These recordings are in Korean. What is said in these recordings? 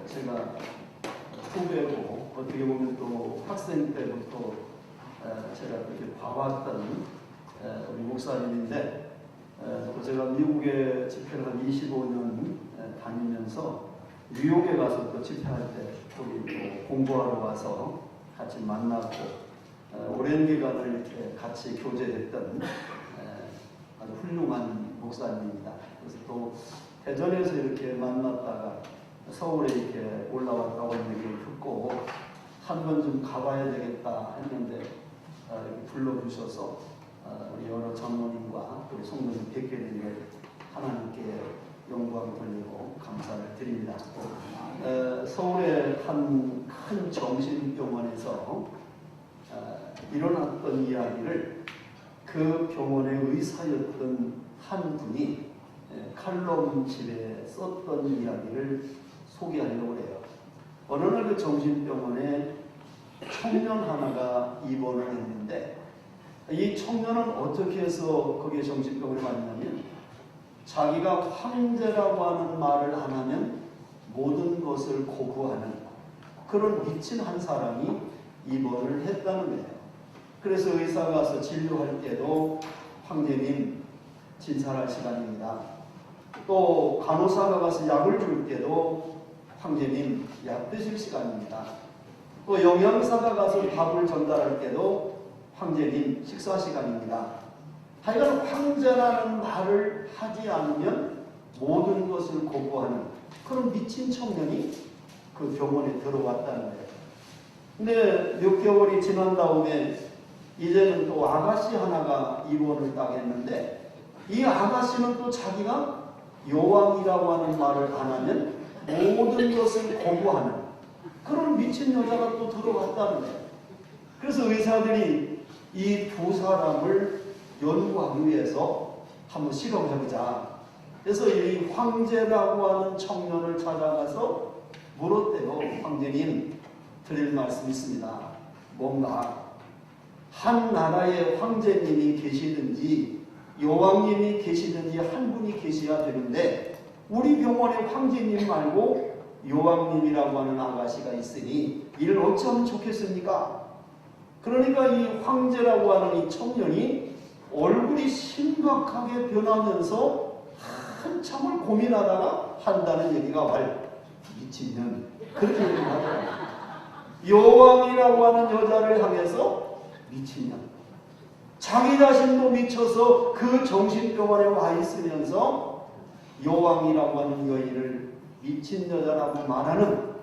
제가 후배고 어떻게 보면 또 학생 때부터 제가 그렇게 봐왔던 우리 목사님인데 또 제가 미국에 집회를 한 25년 다니면서 뉴욕에 가서 또 집회할 때 거기 또 공부하러 와서 같이 만났고 오랜 기간을 이렇게 같이 교제했던 아주 훌륭한 목사님입니다. 그래서 또 대전에서 이렇게 만났다가 서울에 이렇게 올라왔다고 하는 얘기를 듣고 한 번 좀 가봐야 되겠다 했는데 이렇게 불러주셔서 우리 여러 장로님과 우리 성도님 뵙게 된 걸 하나님께 영광 돌리고 감사를 드립니다. 서울의 한 큰 정신병원에서 일어났던 이야기를 그 병원의 의사였던 한 분이 칼럼집에 썼던 이야기를 소개하려고 해요. 어느 날 그 정신병원에 청년 하나가 입원을 했는데 이 청년은 어떻게 해서 거기에 정신병원에 왔냐면 자기가 황제라고 하는 말을 안 하면 모든 것을 거부하는 그런 미친 한 사람이 입원을 했다는 거예요. 그래서 의사가 와서 진료할 때도 황제님 진찰할 시간입니다. 또 간호사가 가서 약을 줄 때도 황제님 약 드실 시간입니다. 또 영양사가 가서 밥을 전달할 때도 황제님 식사 시간입니다. 하여간 황제라는 말을 하지 않으면 모든 것을 거부하는 그런 미친 청년이 그 병원에 들어왔다는 거예요. 근데 몇 개월이 지난 다음에 이제는 또 아가씨 하나가 입원을 딱 했는데 이 아가씨는 또 자기가 여왕이라고 하는 말을 안 하면 모든 것을 거부하는 그런 미친 여자가 또 들어왔다는 거예요. 그래서 의사들이 이 두 사람을 연구하기 위해서 한번 실험해보자. 그래서 이 황제라고 하는 청년을 찾아가서 물었대요. 황제님 드릴 말씀이 있습니다. 뭔가 한 나라의 황제님이 계시든지 여왕님이 계시든지 한 분이 계셔야 되는데 우리 병원에 황제님 말고 여왕님이라고 하는 아가씨가 있으니 이를 어찌하면 좋겠습니까? 그러니까 이 황제라고 하는 이 청년이 얼굴이 심각하게 변하면서 한참을 고민하다가 한다는 얘기가 말 미친년 그렇게 얘기하더라고요. 여왕이라고 하는 여자를 향해서 미친년 자기 자신도 미쳐서 그 정신병원에 와 있으면서 여왕이라고 하는 여인을 미친 여자라고 말하는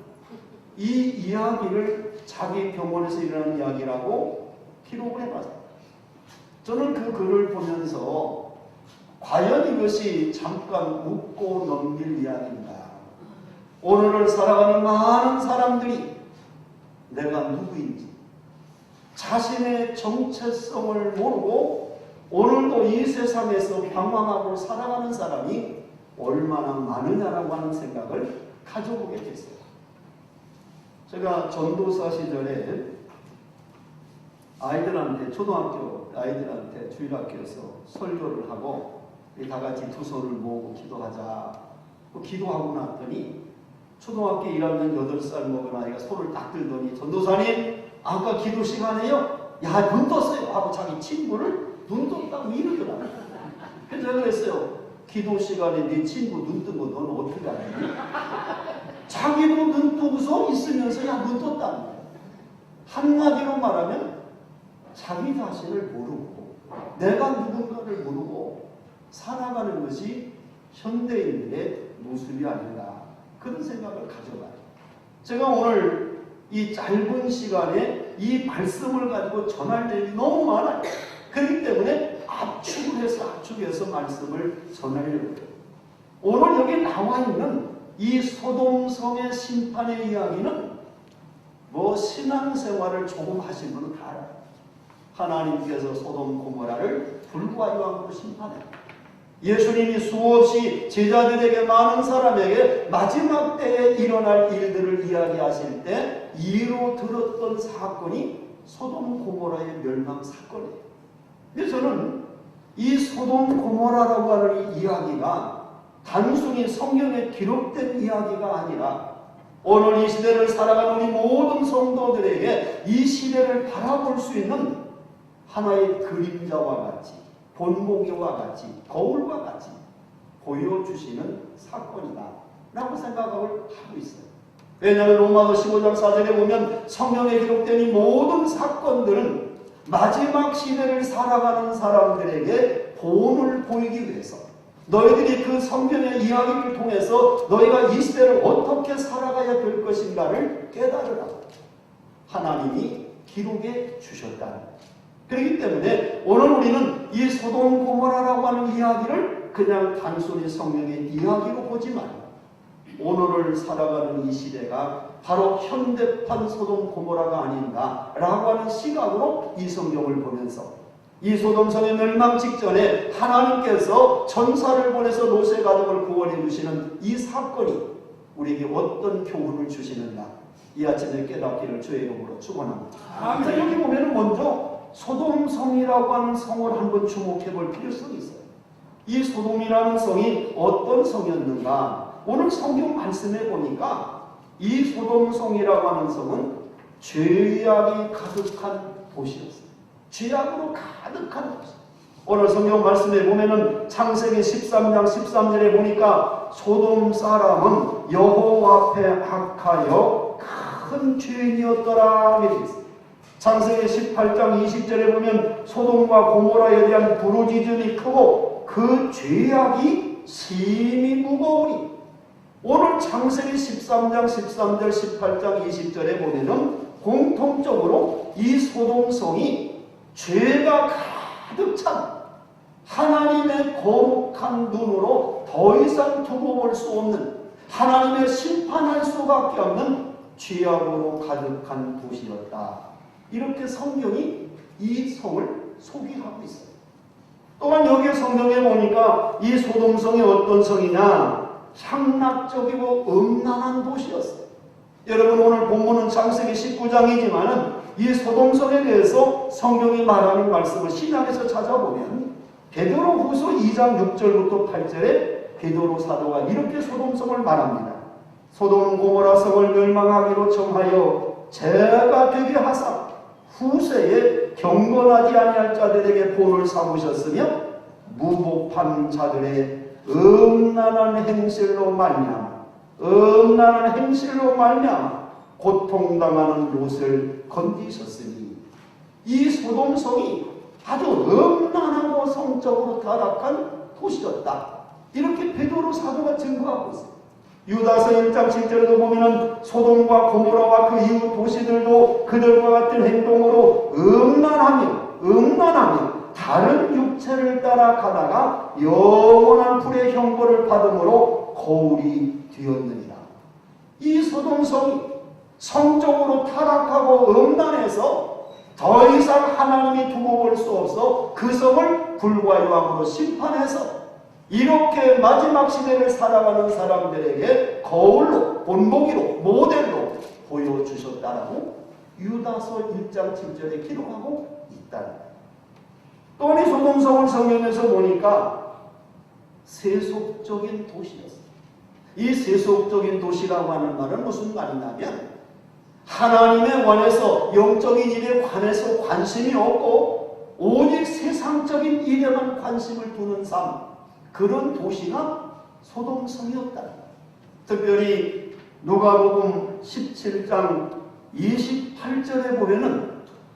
이 이야기를 자기 병원에서 일어나는 이야기라고 기록을 해봤어요. 저는 그 글을 보면서 과연 이것이 잠깐 웃고 넘길 이야기인가. 오늘을 살아가는 많은 사람들이 내가 누구인지 자신의 정체성을 모르고 오늘도 이 세상에서 방황하고 살아가는 사람이 얼마나 많으냐라고 하는 생각을 가져보게 됐어요. 제가 전도사 시절에 아이들한테 초등학교 아이들한테 주일학교에서 설교를 하고 다 같이 두 손을 모으고 기도하자. 기도하고 났더니 초등학교 1학년 8살 먹은 아이가 손을 딱 들더니 전도사님 아까 기도 시간에요? 야 눈 떴어요 하고 자기 친구를 눈 떴다고 이러더라고요. 그래서 제가 그랬어요. 기도 시간에 네 친구 눈 뜬 거 너는 어떻게 알았니? 자기도 눈 뜨고서 있으면서 야 눈 떴다는 거예요. 한마디로 말하면 자기 자신을 모르고 내가 누군가를 모르고 살아가는 것이 현대인들의 모습이 아닌가 그런 생각을 가져봐요. 제가 오늘 이 짧은 시간에 이 말씀을 가지고 전할 일이 너무 많아요. 그렇기 때문에 압축해서 말씀을 전하려고 해요. 오늘 여기 나와 있는 이 소돔성의 심판의 이야기는 뭐 신앙생활을 조금 하신 분은 다 알아요. 하나님께서 소돔 고모라를 불과 유황으로 심판해요. 예수님이 수없이 제자들에게 많은 사람에게 마지막 때에 일어날 일들을 이야기하실 때 이로 들었던 사건이 소돔 고모라의 멸망 사건이에요. 그래서 저는 이 소돔 고모라라고 하는 이 이야기가 단순히 성경에 기록된 이야기가 아니라 오늘 이 시대를 살아가는 우리 모든 성도들에게 이 시대를 바라볼 수 있는 하나의 그림자와 같이, 본보기와 같이, 거울과 같이 보여주시는 사건이다 라고 생각을 하고 있어요. 왜냐하면 로마서 15장 4절에 보면 성경에 기록된 이 모든 사건들은 마지막 시대를 살아가는 사람들에게 본을 보이기 위해서, 너희들이 그 성경의 이야기를 통해서 너희가 이 시대를 어떻게 살아가야 될 것인가를 깨달으라고 하나님이 기록해 주셨다. 그렇기 때문에 오늘 우리는 이 소돔 고모라라고 하는 이야기를 그냥 단순히 성경의 이야기로 보지 말고, 오늘을 살아가는 이 시대가 바로 현대판 소돔 고모라가 아닌가라고 하는 시각으로 이 성경을 보면서, 이 소돔성의 멸망 직전에 하나님께서 전사를 보내서 롯의 가족을 구원해 주시는 이 사건이 우리에게 어떤 교훈을 주시는가, 이 아침에 깨닫기를 주의 이름으로 축원합니다. 여기 보면 먼저 소돔성이라고 하는 성을 한번 주목해 볼 필요성이 있어요. 이 소돔이라는 성이 어떤 성이었는가? 오늘 성경 말씀해 보니까 이 소돔성이라고 하는 성은 죄악이 가득한 도시였어요. 죄악으로 가득한 도시. 오늘 성경 말씀에 보면은 창세기 13장 13절에 보니까 소돔 사람은 여호와 앞에 악하여 큰 죄인이었더라 이렇게 있어요. 창세기 18장 20절에 보면 소돔과 고모라에 대한 부르짖음이 크고 그 죄악이 심히 무거우니, 오늘 창세기 13장 13절 18장 20절에 보면은 공통적으로 이 소돔성이 죄가 가득 찬, 하나님의 거룩한 눈으로 더 이상 두고 볼 수 없는, 하나님의 심판할 수밖에 없는 죄악으로 가득한 도시였다. 이렇게 성경이 이 성을 소개하고 있어요. 또한 여기 성경에 보니까 이 소돔성이 어떤 성이냐? 향락적이고 음란한 도시였어요. 여러분, 오늘 본문은 창세기 19장이지만은 이 소돔성에 대해서 성경이 말하는 말씀을 신약에서 찾아보면 베드로후서 2장 6절부터 8절에 베드로 사도가 이렇게 소돔성을 말합니다. 소돔 고모라 성을 멸망하기로 정하여 죄가 되게 하사 후세에 경건하지 아니할 자들에게 본을 삼으셨으며 무복한 자들의 음란한 행실로 말미암아 고통당하는 롯을 건지셨으니, 이 소돔성이 아주 음란하고 성적으로 타락한 도시였다. 이렇게 베드로 사도가 증거하고 있어요. 유다서 1장 7절에도 보면은 소돔과 고모라와 그 이웃 도시들도 그들과 같은 행동으로 음란하며 다른 육체를 따라가다가 영원한 불의 형벌을 받음으로 거울이 되었느니라. 이 소돔성이 성적으로 타락하고 음란해서 더 이상 하나님이 두고 볼 수 없어 그 성을 불과 유황으로 심판해서 이렇게 마지막 시대를 살아가는 사람들에게 거울로, 본보기로, 모델로 보여주셨다라고 유다서 1장 7절에 기록하고 있다. 또 이 소돔성을 성경에서 보니까 세속적인 도시였어요. 이 세속적인 도시라고 하는 말은 무슨 말이냐면, 하나님에 관해서, 영적인 일에 관해서 관심이 없고 오직 세상적인 일에만 관심을 두는 삶, 그런 도시가 소돔성이었다. 특별히 누가복음 17장 28절에 보면은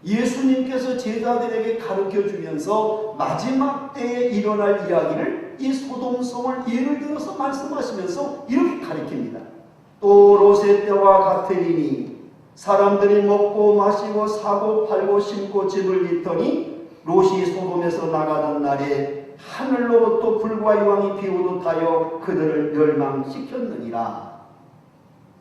예수님께서 제자들에게 가르쳐주면서 마지막 때에 일어날 이야기를 이 소돔성을 예를 들어서 말씀하시면서 이렇게 가르칩니다. 또 롯의 때와 같으리니 사람들이 먹고 마시고 사고 팔고 심고 집을 잇더니 롯이 소돔에서 나가던 날에 하늘로부터 불과 유황이 비오듯 하여 그들을 멸망시켰느니라.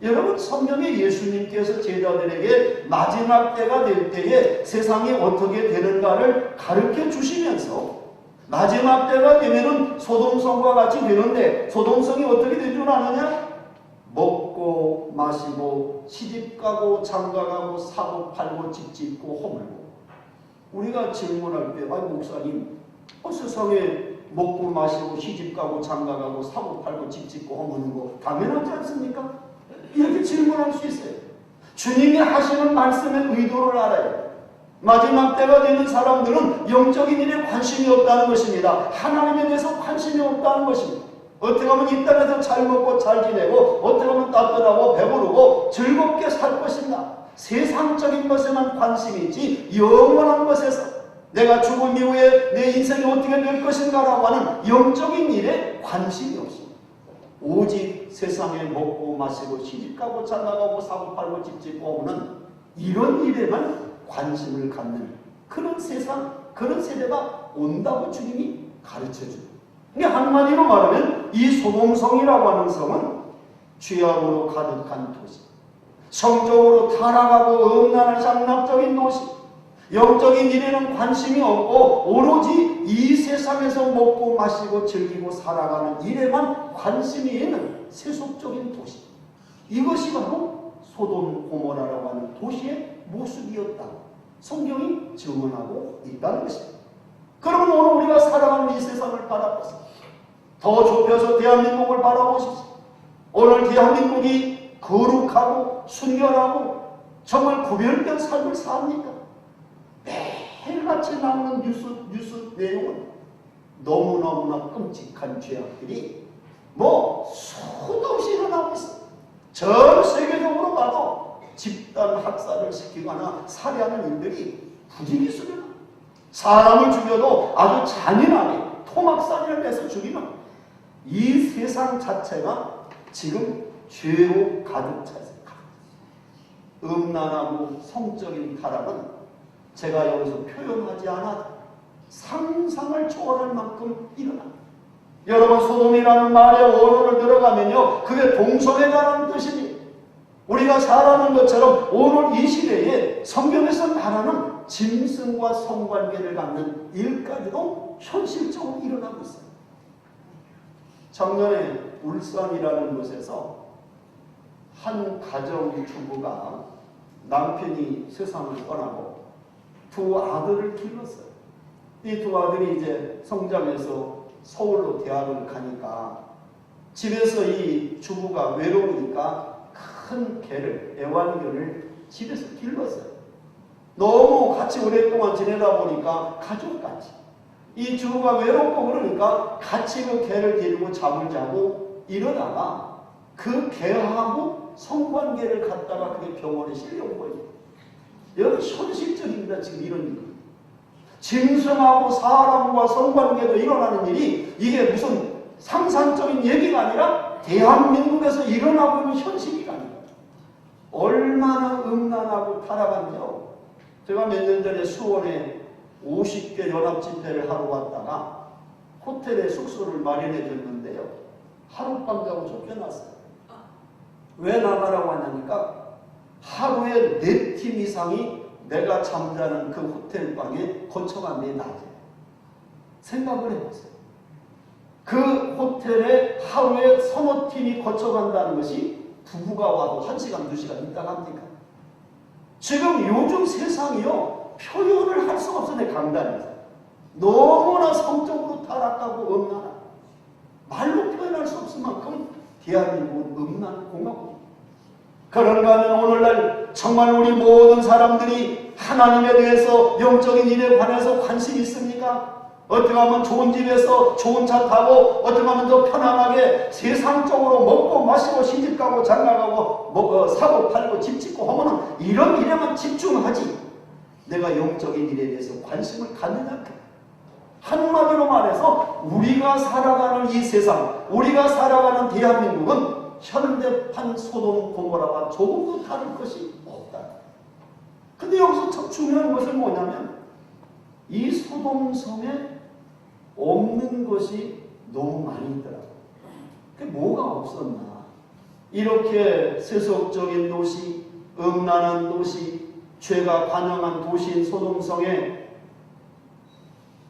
여러분, 성경에 예수님께서 제자들에게 마지막 때가 될 때에 세상이 어떻게 되는가를 가르쳐 주시면서, 마지막 때가 되면은 소돔성과 같이 되는데, 소돔성이 어떻게 될 줄 아느냐? 먹고 마시고 시집가고 장가가고 사고 팔고 집 짓고 허물고. 우리가 질문할 때, 아이 목사님, 세상에 먹고 마시고 시집가고 장가가고 사고 팔고 집 짓고 허무는 거 당연하지 않습니까? 이렇게 질문할 수 있어요. 주님이 하시는 말씀의 의도를 알아요. 마지막 때가 되는 사람들은 영적인 일에 관심이 없다는 것입니다. 하나님에 대해서 관심이 없다는 것입니다. 어떻게 하면 이 땅에서 잘 먹고 잘 지내고 어떻게 하면 따뜻하고 배부르고 즐겁게 살 것인가. 세상적인 것에만 관심이 있지 영원한 것에서 내가 죽은 이후에 내 인생이 어떻게 될 것인가라고 하는 영적인 일에 관심이 없습니다. 오직 세상에 먹고 마시고 시집가고 장가가고 사고팔고 집 짓고 오는 이런 일에만 관심을 갖는 그런 세상, 그런 세대가 온다고 주님이 가르쳐줍니다. 그러니까 한마디로 말하면 이 소돔성이라고 하는 성은 죄악으로 가득한 도시, 성적으로 타락하고 음란한 장락적인 도시, 영적인 일에는 관심이 없고 오로지 이 세상에서 먹고 마시고 즐기고 살아가는 일에만 관심이 있는 세속적인 도시, 이것이 바로 소돔 고모라라고 하는 도시의 모습이었다고 성경이 증언하고 있다는 것입니다. 그러면 오늘 우리가 살아가는 이 세상을 바라보세요. 더 좁혀서 대한민국을 바라보십시오. 오늘 대한민국이 거룩하고 순결하고 정말 구별된 삶을 삽니까? 매일같이 나오는 뉴스 내용은 너무너무나 끔찍한 죄악들이 수도 없이 일어나고 있습니다. 전 세계적으로 봐도 집단 학살을 시키거나 살해하는 일들이 부지기수입니다. 사람을 죽여도 아주 잔인하게 토막살인을 해서 죽이는 이 세상 자체가 지금 죄로 가득 차 있습니다. 음란하고 성적인 타락은 제가 여기서 표현하지 않아도 상상을 초월할 만큼 일어납니다. 여러분, 소돔이라는 말의 원어를 들어가면요, 그게 동성애라는 뜻입니다. 우리가 잘 아는 것처럼 오늘 이 시대에 성경에서 말하는 짐승과 성관계를 갖는 일까지도 현실적으로 일어나고 있어요. 작년에 울산이라는 곳에서 한 가정주부가 남편이 세상을 떠나고 두 아들을 길렀어요. 이 두 아들이 이제 성장해서 서울로 대학을 가니까 집에서 이 주부가 외로우니까 큰 개를, 애완견을 집에서 길렀어요. 너무 같이 오랫동안 지내다 보니까 가족같이. 이 주부가 외롭고 그러니까 같이 그 개를 데리고 잠을 자고 이러다가 그 개하고 성관계를 갖다가 그게 병원에 실려온 거예요. 여기 현실적입니다. 지금 이런 일. 짐승하고 사람과 성관계도 일어나는 일이 이게 무슨 상상적인 얘기가 아니라 대한민국에서 일어나고 있는 현실이라는 거예요. 얼마나 음란하고 타락한지요. 제가 몇 년 전에 수원에 50개 연합 집회를 하러 왔다가 호텔에 숙소를 마련해 줬는데요. 하룻밤 자고 쫓겨났어요. 왜 나가라고 하냐니까 하루에 4팀 이상이 내가 잠자는 그 호텔 방에 거쳐간대, 낮에. 생각을 해보세요. 그 호텔에 하루에 서너 팀이 거쳐간다는 것이 부부가 와도 1시간, 2시간 있다 합니까? 지금 요즘 세상이요, 표현을 할 수가 없어. 내 강단에서 너무나 성적으로 타락하고 음란한, 말로 표현할 수 없을 만큼 대한민국은 음란 공화국입니다. 그런가 하면 오늘날 정말 우리 모든 사람들이 하나님에 대해서 영적인 일에 관해서 관심이 있습니까? 어떻게 하면 좋은 집에서 좋은 차 타고 어떻게 하면 더 편안하게 세상적으로 먹고 마시고 시집가고 장가가고 사고 팔고 집 짓고 하면은 이런 일에만 집중하지 내가 영적인 일에 대해서 관심을 갖느냐? 한마디로 말해서 우리가 살아가는 이 세상, 우리가 살아가는 대한민국은 현대판 소돔 고모라와 조금도 다를 것이 없다. 근데 여기서 참 중요한 것은 뭐냐면 이 소돔성에 없는 것이 너무 많이 있더라고요. 그게 뭐가 없었나? 이렇게 세속적인 도시, 음란한 도시, 죄가 관영한 도시인 소돔성에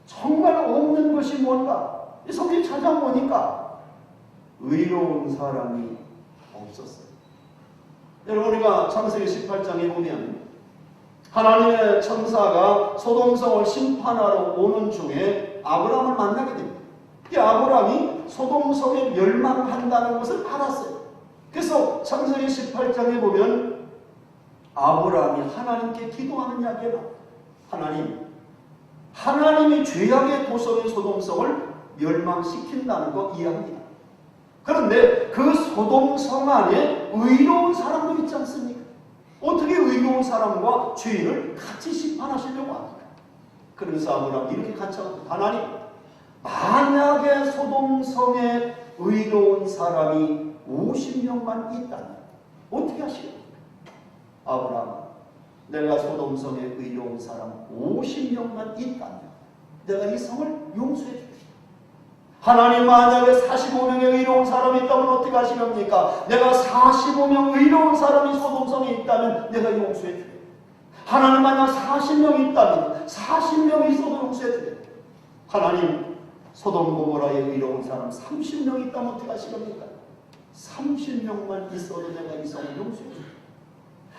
정말 없는 것이 뭔가? 이 성경 찾아보니까 의로운 사람이 없었어요. 여러분, 우리가 창세기 18장에 보면 하나님의 천사가 소돔성을 심판하러 오는 중에 아브라함을 만나게 됩니다. 이 아브라함이 소돔성에 멸망한다는 것을 알았어요. 그래서 창세기 18장에 보면 아브라함이 하나님께 기도하는 이야기가 하나님이 죄악의 도성인 소돔성을 멸망시킨다는 거 이해합니다. 그런데 그 소돔성 안에 의로운 사람도 있지 않습니까? 어떻게 의로운 사람과 죄인을 같이 심판하시려고 합니까? 그래서 아브라함이 이렇게 간청합니다. 하나님, 만약에 소돔성에 의로운 사람이 50명만 있다면 어떻게 하시겠습니까? 아브라함, 내가 소돔성에 의로운 사람 50명만 있다면 내가 이 성을 용서해 주겠다. 하나님, 만약에 45명의 의로운 사람이 있다면 어떻게 하시렵니까? 내가 45명 의로운 사람이 소돔성에 있다면 내가 용서해 주겠다. 하나님, 만약 40명이 있다면 40명이 있어도 용서해 주겠다. 하나님, 소돔 고모라에 의로운 사람 30명 있다면 어떻게 하시렵니까? 30명만 있어도 내가 이 성을 용서해 주겠다.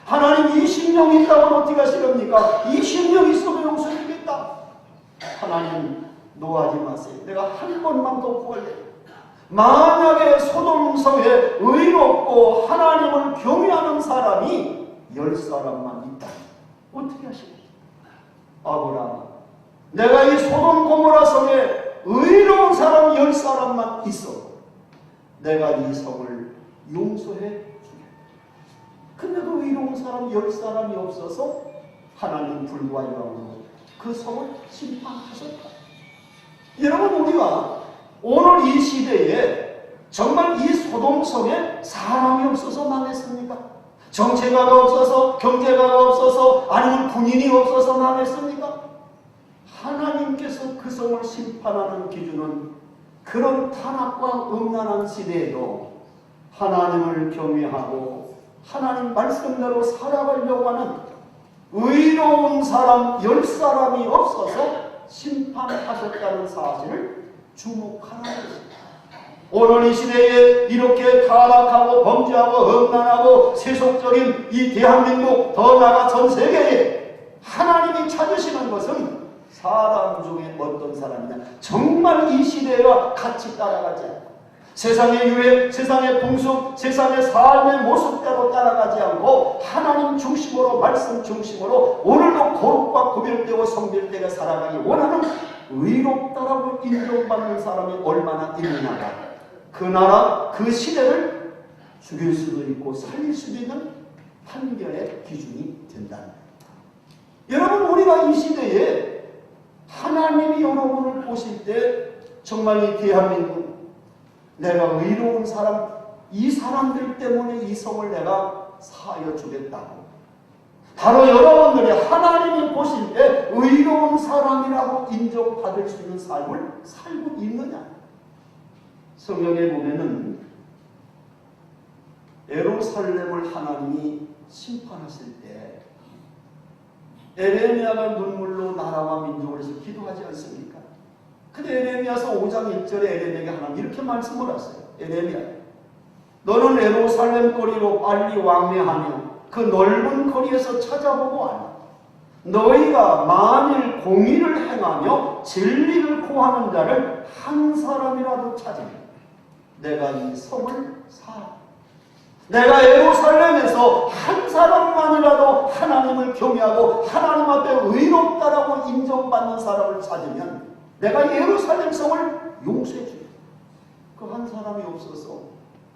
하나님, 20명이 있다면 어떻게 하시렵니까? 20명 있어도 용서해 주겠다. 하나님, 노하지 마세요. 내가 한 번만 더 구할래요. 만약에 소돔성에 의롭고 하나님을 경외하는 사람이 10사람만 있다. 어떻게 하십니까? 아브라함, 내가 이 소돔 고모라 성에 의로운 사람 10사람만 있어 내가 이 성을 용서해 주겠다. 근데도 의로운 사람 10사람이 없어서 하나님 불과 영으로 그 성을 심판하셨다. 여러분, 우리가 오늘 이 시대에 정말 이 소돔성에 사람이 없어서 망했습니까? 정치가가 없어서, 경제가가 없어서, 아니면 군인이 없어서 망했습니까? 하나님께서 그 성을 심판하는 기준은 그런 타락과 음란한 시대에도 하나님을 경외하고 하나님 말씀대로 살아가려고 하는 의로운 사람 10사람이 없어서 심판하셨다는 사실을 주목하라는 것입니다. 오늘 이 시대에 이렇게 타락하고 범죄하고 음란하고 세속적인 이 대한민국, 더 나아가 전 세계에 하나님이 찾으시는 것은 사람 중에 어떤 사람이냐, 정말 이 시대와 같이 따라가지 않고 세상의 유행, 세상의 풍습, 세상의 삶의 모습대로 따라가지 않고 하나님 중심으로, 말씀 중심으로 오늘도 거룩과 구별되고 성별되게 살아가기 원하는 의롭다라고 인정받는 사람이 얼마나 있느냐가 그 나라, 그 시대를 죽일 수도 있고 살릴 수도 있는 판결의 기준이 된다는 거예요. 여러분, 우리가 이 시대에 하나님이 여러분을 보실 때 정말 이 대한민국, 내가 의로운 사람, 이 사람들 때문에 이 성을 내가 사하여 주겠다고, 바로 여러분들이 하나님이 보실 때 의로운 사람이라고 인정받을 수 있는 삶을 살고 있느냐? 성경에 보면은 예루살렘을 하나님이 심판하실 때 에레미야가 눈물로 나라와 민족을 위해서 기도하지 않습니까? 근데 에레미야서 5장 1절에 에레미야에게 하나님 이렇게 말씀을 하세요. 에레미야, 너는 예루살렘 거리로 빨리 왕래하며 그 넓은 거리에서 찾아보고 와라. 너희가 만일 공의를 행하며 진리를 고하는 자를 한 사람이라도 찾으면 내가 이 성을 사하라. 내가 예루살렘에서 한 사람만이라도 하나님을 경외하고 하나님 앞에 의롭다라고 인정받는 사람을 찾으면 내가 예루살렘 성을 용서해 주겠다. 그 한 사람이 없어서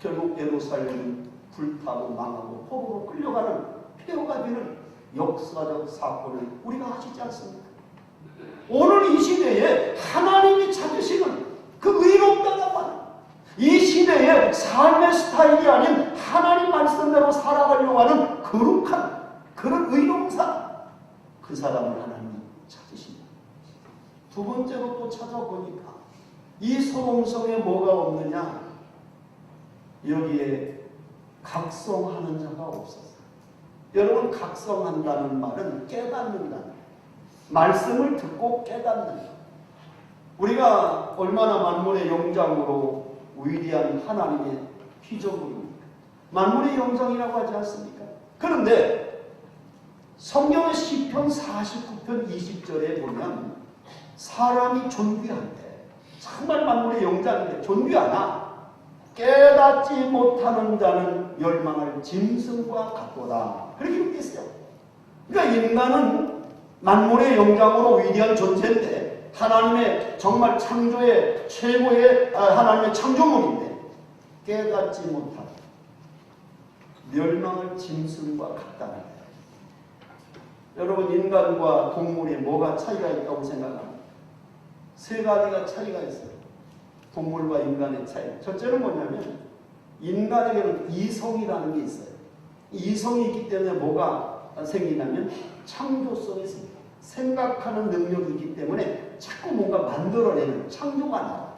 결국 예루살렘이 불타고 망하고 포로로 끌려가는 폐허가 되는 역사적 사건을 우리가 아시지 않습니까? 오늘 이 시대에 하나님이 찾으시는 그 의롭다는 말, 이 시대의 삶의 스타일이 아닌 하나님 말씀대로 살아가려고 하는 거룩한 그런 의로운 사람, 그 사람을 하나님이 찾으십니다. 두 번째로 또 찾아보니까 이 소돔성에 뭐가 없느냐? 여기에 각성하는 자가 없었어요. 여러분, 각성한다는 말은 깨닫는다는, 말씀을 듣고 깨닫는. 우리가 얼마나 만물의 영장으로 위대한 하나님의 피조물입니까? 만물의 영장이라고 하지 않습니까? 그런데 성경의 시편 49편 20절에 보면 사람이 존귀한데, 정말 만물의 영장인데 존귀하나 깨닫지 못하는 자는 멸망할 짐승과 같도다. 그렇게 얘기했어요. 그러니까 인간은 만물의 영장으로 위대한 존재인데 하나님의 정말 창조의 최고의 하나님의 창조물인데 깨닫지 못한 멸망할 짐승과 같다는 거예요. 여러분 인간과 동물이 뭐가 차이가 있다고 생각합니까? 세 가지가 차이가 있어요. 동물과 인간의 차이. 첫째는 뭐냐면 인간에게는 이성이라는 게 있어요. 이성이 있기 때문에 뭐가 생기냐면 창조성이 생겨요. 생각하는 능력이 있기 때문에 자꾸 뭔가 만들어내는 창조가 나와요.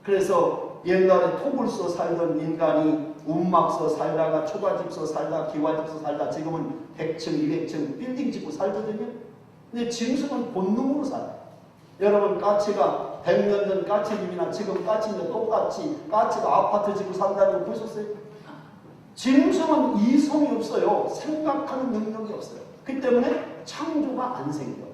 그래서 옛날에 톱을 써 살던 인간이 움막 써 살다가 초가집 써 살다 기와집 써 살다 지금은 100층 200층 빌딩 짓고 살거든요. 근데 짐승은 본능으로 살아요. 여러분 까치가 100년 전 까치집이나 지금 까치인데 똑같이 까치가 아파트 짓고 산다는 거 보셨어요? 짐승은 이성이 없어요. 생각하는 능력이 없어요. 그 때문에 창조가 안 생겨요.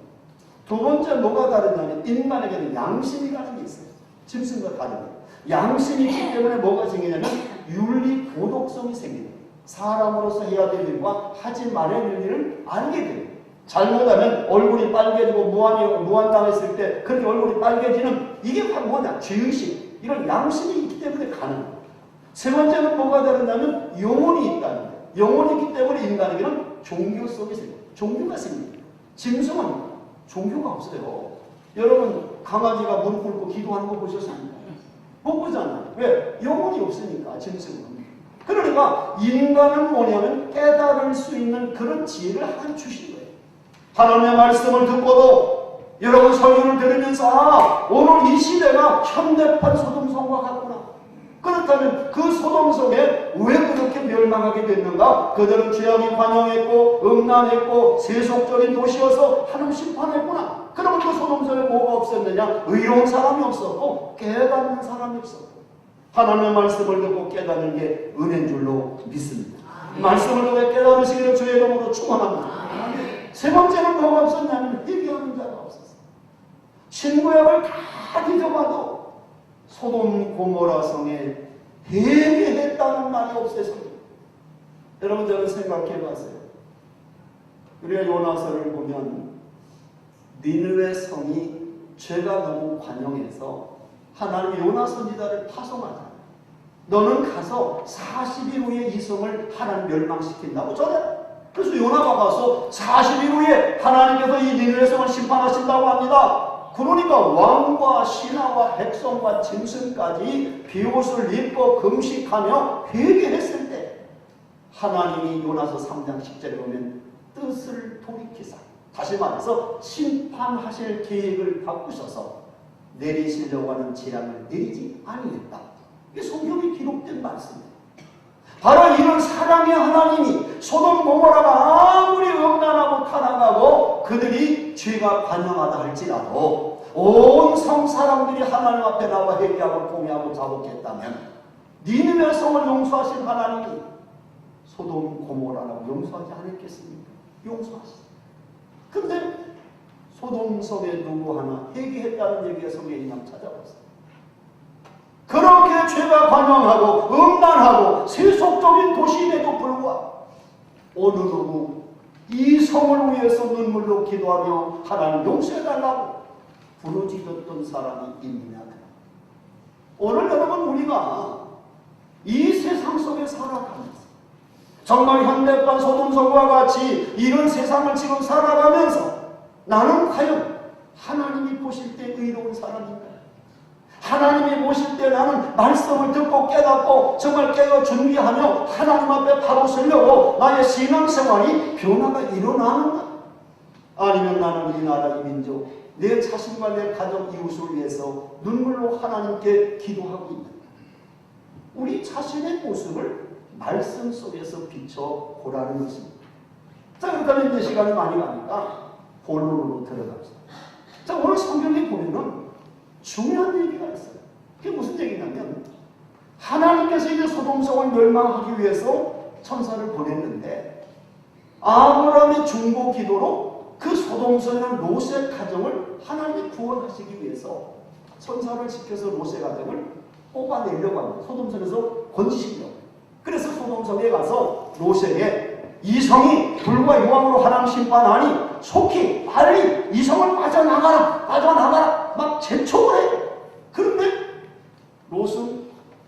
두 번째 뭐가 다르냐면 인간에게는 양심이라는 게 있어요. 짐승과 다르게. 양심이 있기 때문에 뭐가 생기냐면 윤리 도덕성이 생겨요. 사람으로서 해야 될 일과 하지 말아야 될 일을 알게 돼요. 잘못하면 얼굴이 빨개지고 무한당했을 때 그렇게 얼굴이 빨개지는 이게 뭐냐? 죄의식. 이런 양심이 있기 때문에 가능해요. 세 번째는 뭐가 다르냐면 영혼이 있다는 거예요. 영혼이 있기 때문에 인간에게는 종교성이 생겨요. 종교가 생겨요. 짐승은 종교가 없어요. 여러분 강아지가 무릎 꿇고 기도하는 거 보셨습니까? 못 보잖아요. 왜? 영혼이 없으니까 짐승은. 그러니까 인간은 뭐냐면 깨달을 수 있는 그런 지혜를 하나님 주신 거예요. 하나님의 말씀을 듣고도 여러분 설교를 들으면서 오늘 이 시대가 현대판 소돔성과 같구나. 그렇다면 그 소돔성에 왜 그렇게 멸망하게 됐는가? 그들은 죄악이 관영했고 음란했고 세속적인 도시여서 하나님 심판했구나. 그러면 그 소돔성에 뭐가 없었느냐? 의로운 사람이 없었고 깨닫는 사람이 없었고 하나님의 말씀을 듣고 깨닫는 게 은혜인 줄로 믿습니다. 말씀을 듣고 깨달으시기를 주의 이름으로 축원합니다. 세 번째는 뭐가 없었냐면 회개하는 자가 없었어요. 신구약을 다 뒤져봐도 소돔 고모라 성에 회개했다는 말이 없어서 여러분 저는 생각해봤어요. 우리가 요나서를 보면 니느웨 성이 죄가 너무 관영해서 하나님이 요나 선지자를 파송하잖아요. 너는 가서 40일 후에 이 성을 하나님 멸망시킨다고 전해. 그래서 요나가 가서 40일 후에 하나님께서 이 니느웨 성을 심판하신다고 합니다. 그러니까 왕과 신하와 백성과 짐승까지 비옷을 입고 금식하며 회개했을 때 하나님이 요나서 3장 10절에 보면 뜻을 돌이키사 다시 말해서 심판하실 계획을 바꾸셔서 내리시려고 하는 재앙을 내리지 아니했다. 이게 성경에 기록된 말씀이에요. 바로 이런 사랑의 하나님이 소돔 고모라가 아무리 음란하고 타락하고 그들이 죄가 관영하다 할지라도 온 성 사람들이 하나님 앞에 나와 회개하고 공의하고 자복했다면 니느웨 성을 용서하신 하나님이 소돔 고모라라고 용서하지 않았겠습니까? 용서하시죠. 근데 소돔 성에 누구 하나 회개했다는 얘기가 성경에 그냥 찾아봤어요. 그렇게 죄가 관영하고 음란하고 세속적인 도시임에도 불구하고 어느 누구 이 성을 위해서 눈물로 기도하며 하나님 용서해달라고 부르짖었던 사람이 있느냐. 오늘 여러분 우리가 이 세상 속에 살아가면서 정말 현대판 소돔성과 같이 이런 세상을 지금 살아가면서 나는 과연 하나님이 보실 때 의로운 사람인가? 하나님이 보실 때 나는 말씀을 듣고 깨닫고 정말 깨어 준비하며 하나님 앞에 바로 서려고 나의 신앙생활이 변화가 일어나는가? 아니면 나는 이 나라 이 민족 내 자신과 내 가족 이웃을 위해서 눈물로 하나님께 기도하고 있는가? 우리 자신의 모습을 말씀 속에서 비춰보라는 것입니다. 자, 그렇다면 이제 시간이 많이 가니까 본론으로 들어갑시다. 자, 오늘 성경에 보면은 중요한 얘기가 있어요. 그게 무슨 얘기냐면 하나님께서 이제 소돔성을 멸망하기 위해서 천사를 보냈는데 아브라함의 중보 기도로 그 소돔성의 롯의 가정을 하나님이 구원하시기 위해서 천사를 시켜서 롯의 가정을 뽑아내려고 합니다. 소돔성에서 건지시려고. 그래서 소돔성에 가서 롯에게 이 성이 불과 유황으로 하나님 심판하니 속히 빨리 이 성을 빠져나가라 막 재촉을 해요. 그런데 롯은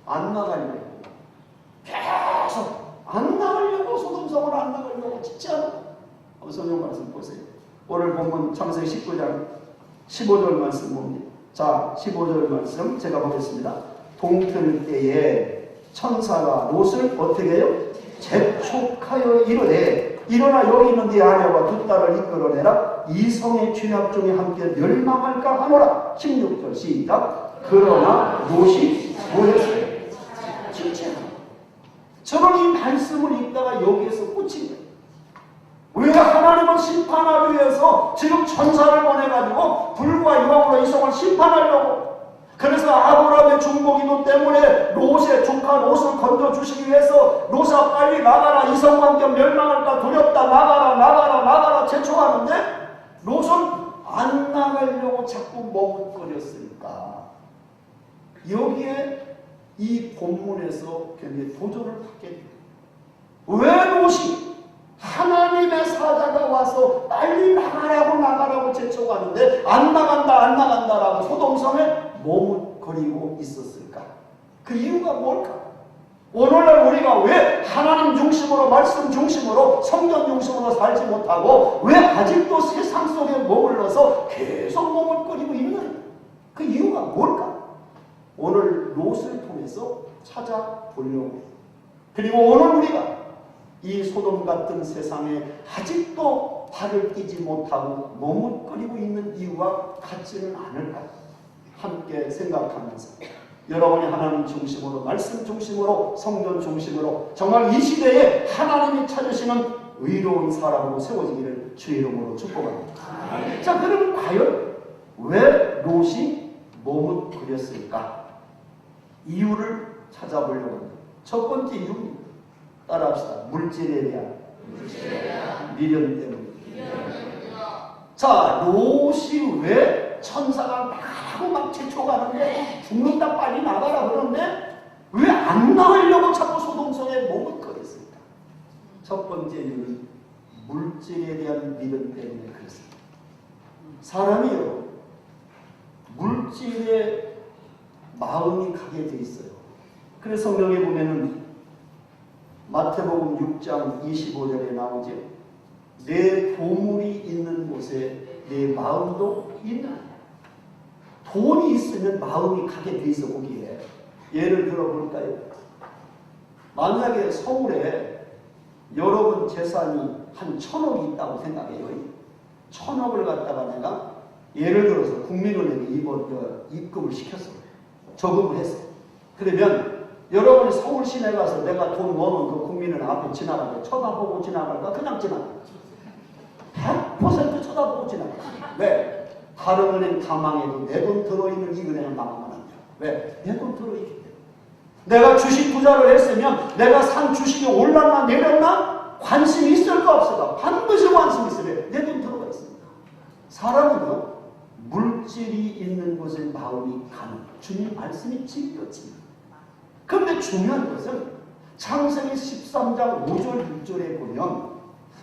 안 나가려고, 계속 안 나가려고, 소돔성을 안 나가려고 짓지 않아. 성경 말씀 보세요. 오늘 본문 창세기 19장 15절 말씀 봅니다. 자, 15절 말씀 제가 보겠습니다. 동틀 때에 천사가 롯을 어떻게 해요? 재촉하여 이르되 일어나 여기 있는 네 아내와 두 딸을 이끌어내라. 이 성의 죄악 중에 함께 멸망할까 하노라. 16절 시작. 그러나 롯이 뭐했어요? 진짜 저는 이 말씀을 읽다가 여기에서 꽂힌 거예요. 왜 하나님은 심판하기 위해서 지금 천사를 보내가지고 불과 유황으로 이 성을 심판하려고. 그래서 아브라함의 중보기도 때문에 롯의 조카 롯을 건져주시기 위해서 롯아 빨리 나가라, 이 성과 함께 멸망할까 두렵다, 나가라 재촉하는데 롯은 안 나가려고 자꾸 머뭇거렸으니까 여기에 이 본문에서 굉장히 도전을 받게 됩니다. 왜 롯이 하나님의 사자가 와서 빨리 나가라고 재촉하는데 안 나간다라고 소돔성에 머뭇거리고 있었을까? 그 이유가 뭘까? 오늘날 우리가 왜 하나님 중심으로, 말씀 중심으로, 성경 중심으로 살지 못하고 왜 아직도 세상 속에 머물러서 계속 머뭇거리고 있는 그 이유가 뭘까? 오늘 롯을 통해서 찾아보려고 해요. 그리고 오늘 우리가 이 소돔 같은 세상에 아직도 발을 떼지 못하고 머뭇거리고 있는 이유가 같지는 않을까? 함께 생각하면서 여러분이 하나님 중심으로, 말씀 중심으로, 성경 중심으로 정말 이 시대에 하나님이 찾으시는 의로운 사람으로 세워지기를 주의 이름으로 축복합니다. 자, 그러면 과연 왜 롯이 머뭇거렸을까? 이유를 찾아보려고 합니다. 첫 번째 이유입니다. 따라합시다. 물질에 대한 미련 때문입니다. 자, 롯이 왜 천사가 막 재촉하는데 죽는다 빨리 나가라 그러는데 왜 안 나가려고 자꾸 소돔성에 머뭇거렸을까? 첫 번째 이유는 물질에 대한 미련 때문에 그렇습니다. 사람이요, 물질에 마음이 가게 돼 있어요. 그래서 성경에 보면은 마태복음 6장 25절에 나오죠. 내 보물이 있는 곳에 내 마음도 있느니라. 돈이 있으면 마음이 가게 돼 있어. 거기에 예를 들어 볼까요? 만약에 서울에 여러분 재산이 한 1,000억이 있다고 생각해요. 1,000억을 갖다가 내가 예를 들어서 국민은행에 입금을 시켰어. 저금을 했어. 그러면 여러분이 서울 시내 가서 내가 돈 넣으면 그 국민은행 앞에 지나갈 때 쳐다보고 지나갈까? 그냥 지나가. 100% 쳐다보고 지나가. 왜? 다른 은행 다 망해도 내 돈 들어있는 이 은행은 망하면 안 돼. 왜? 내 돈 들어있기 때문에. 내가 주식 투자를 했으면 내가 산 주식이 올랐나 내렸나 관심이 있을까 없을까? 반드시 관심이 있어요. 내 돈 들어가 있습니다. 사람은요, 물질이 있는 곳에 마음이 가는 주님 말씀이 지켰습니다. 그런데 중요한 것은 창세기 13장 5절 6절에 보면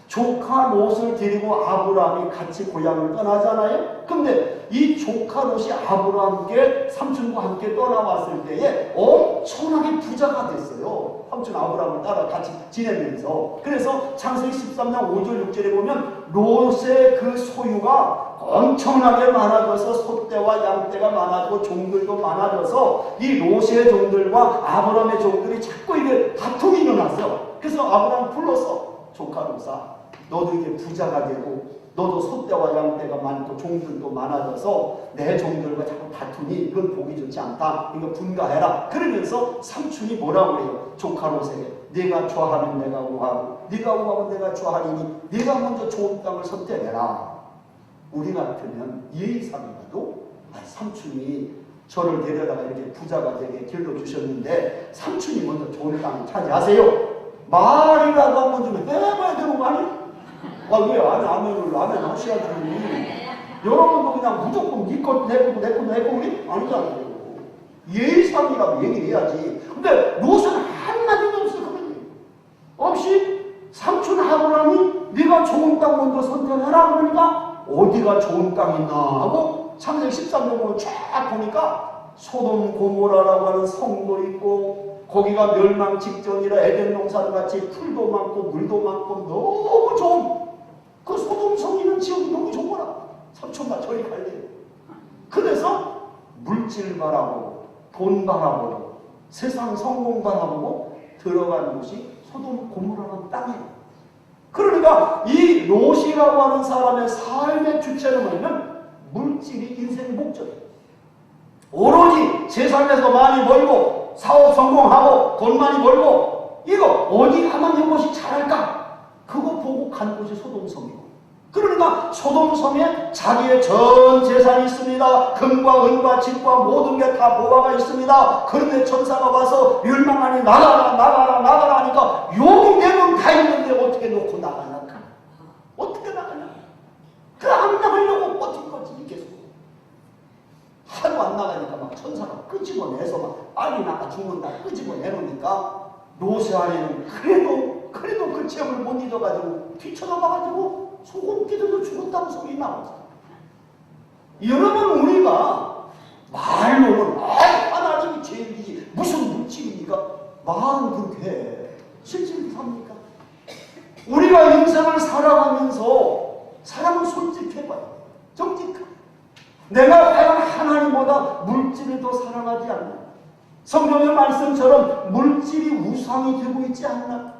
조카 롯을 데리고 아브라함이 같이 고향을 떠나잖아요. 근데 이 조카 롯이 아브라함께 삼촌과 함께 떠나왔을 때에 엄청나게 부자가 됐어요. 삼촌 아브라함을 따라 같이 지내면서. 그래서 창세기 13장 5절 6절에 보면 롯의 그 소유가 엄청나게 많아져서 소떼와 양떼가 많아지고 종들도 많아져서 이 롯의 종들과 아브라함의 종들이 자꾸 이게 다툼이 일어났어. 그래서 아브라함 불러서 조카 롯아, 너도 이제 부자가 되고 너도 소떼와 양떼가 많고 종들도 많아져서 내 종들과 자꾸 다투니 그건 보기 좋지 않다. 이거 분가해라. 그러면서 삼촌이 뭐라고 해요? 조카 롯에게 네가 좋아하면 내가 우하고 네가 우하면 내가 좋아하리니 네가 먼저 좋은 땅을 선택해라. 우리 같으면 예의상이라도 삼촌이 저를 데려다가 이렇게 부자가 되게 길러주셨는데 삼촌이 먼저 좋은 땅을 차지하세요. 말이라도 한번 좀 해봐야 되는 거 아니에요? 왜 아멘을 하셔야지. 여러분도 그냥 무조건 네 것, 내 것도 아니잖아요. 예의상이라고 얘기를 해야지. 근데 롯은 한마디도 없었거든요. 없이 삼촌 아브라함이 네가 좋은 땅 먼저 선택하라 그러니까 어디가 좋은 땅 있나 하고 창세기 13장을 쫙 보니까 소돔 고모라라고 하는 성도 있고 거기가 멸망 직전이라 에덴 동산 같이 풀도 많고 물도 많고 너무 좋은 그 소돔 성이는 지역이 너무 좋은 거라. 삼촌과 저희 갈래요. 그래서 물질 바라보고 돈 바라보고 세상 성공 바라보고 들어간 곳이 소돔 고모라라는 땅이에요. 그러니까 이 롯이라고 하는 사람의 삶의 주체는 뭐냐면 물질이 인생의 목적이에요. 오로지 세상에서 많이 벌고 사업 성공하고 돈 많이 벌고 이거 어디 가면 이것이 잘할까? 그거 보고 간 곳이 소돔성이고 그러니까 소돔성에 자기의 전 재산이 있습니다. 금과 은과 집과 모든 게 다 보화가 있습니다. 그런데 천사가 와서 멸망하니 나가라 하니까 여기 내 돈 다 있는데 어떻게 놓고 나가냐? 어떻게 나가냐? 그 안 나가려고 버틴 거지 계속. 하루 안 나가니까 막 천사가 끄집어내서 막 빨리 나가 죽는다 끄집어내놓으니까 롯의 아내는 그래도 그 죄업을 못 잊어가지고 뒤쳐나가가지고 소금 끼들도 죽었다고 소리 나오죠. 여러분 우리가 말로는 하나님이 제일이지 무슨 물질입니까? 말은 그렇게 해. 실질이 삽니까? 우리가 인생을 살아가면서 사람을 솔직해봐요. 정직하게. 내가 과연 하나님보다 물질을 더 사랑하지 않나? 성경의 말씀처럼 물질이 우상이 되고 있지 않나?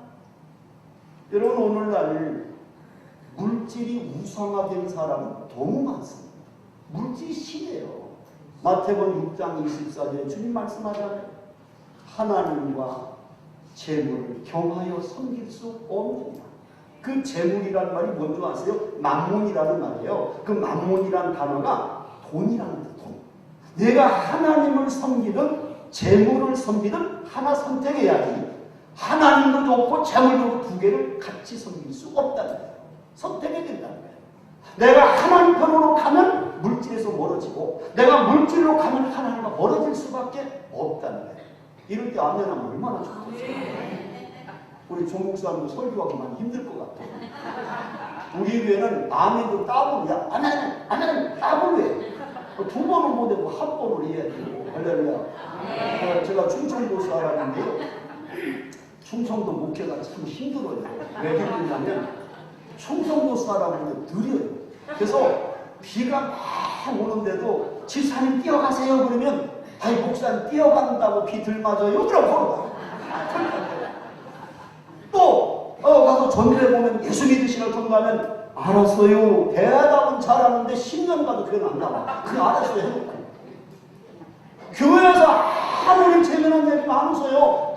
여러분 오늘날 물질이 우상화된 사람은 너무 많습니다. 물질이 심해요. 마태복음 6장 24절에 주님 말씀하잖아요. 하나님과 재물을 겸하여 섬길 수 없느냐. 그 재물이라는 말이 뭔지 아세요? 만몬이라는 말이에요. 그 만몬이라는 단어가 돈이라는 뜻. 돈. 내가 하나님을 섬기든 재물을 섬기든 하나 선택해야지. 하나님도 좋고 재물도 두 개를 같이 섬길 수 없다는 거예요. 선택해야 된다는 거예요. 내가 하나님 편으로 가면 물질에서 멀어지고 내가 물질로 가면 하나님과 멀어질 수밖에 없다는 거예요. 이럴 때 아멘하면 얼마나 좋겠어요. 우리 종목사님도 설교하기 많이 힘들 것 같아요. 우리 교회는 아멘도 따블로 아멘 따블로 해. 두 번은 못하고 한 번을 해야 되고 할렐루야. 제가 충청도 사람인데요. 충청도 목회가 참 힘들어요. 왜 힘드냐면 충청도 사람은 느려요. 그래서 비가 막 오는데도 집사님 뛰어가세요 그러면 아이 목사님 뛰어간다고 비 들맞아요 그러고 또 가서 전례 보면 예수 믿으시는 통과하면 알았어요. 대답은 잘하는데 10년 가도 그건 안 나와. 그냥 알았어요 해놓고 교회에서 하루를 재면한 일이 많으세요.